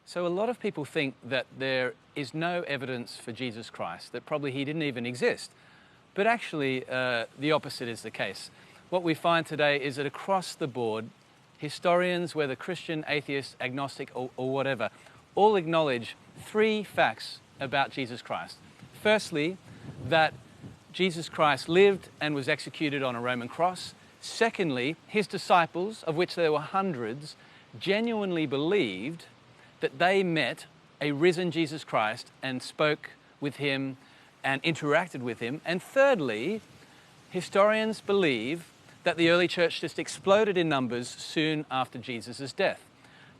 So a lot of people think that there is no evidence for Jesus Christ, that probably he didn't even exist. But actually, the opposite is the case. What we find today is that across the board, historians, whether Christian, atheist, agnostic, or whatever, all acknowledge three facts about Jesus Christ. Firstly, that Jesus Christ lived and was executed on a Roman cross. Secondly, his disciples, of which there were hundreds, genuinely believed that they met a risen Jesus Christ and spoke with him and interacted with him. And thirdly, historians believe that the early church just exploded in numbers soon after Jesus' death.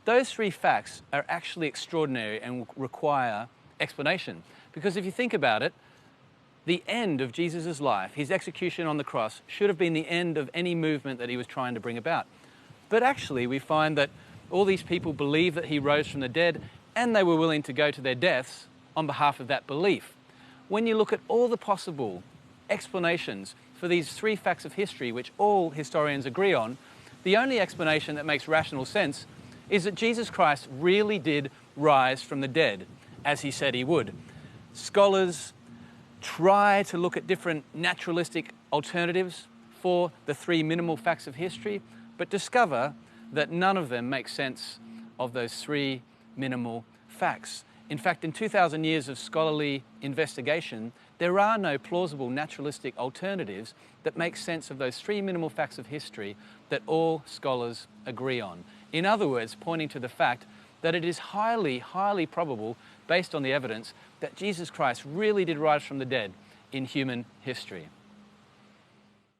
Those three facts are actually extraordinary and require explanation. Because if you think about it, the end of Jesus' life, his execution on the cross, should have been the end of any movement that he was trying to bring about. But actually, we find that all these people believed that he rose from the dead, and they were willing to go to their deaths on behalf of that belief. When you look at all the possible explanations for these three facts of history, which all historians agree on, the only explanation that makes rational sense is that Jesus Christ really did rise from the dead, as he said he would. Scholars try to look at different naturalistic alternatives for the three minimal facts of history, but discover that none of them make sense of those three minimal facts. In fact, in 2,000 years of scholarly investigation, there are no plausible naturalistic alternatives that make sense of those three minimal facts of history that all scholars agree on. In other words, pointing to the fact that it is highly, highly probable, based on the evidence, that Jesus Christ really did rise from the dead in human history.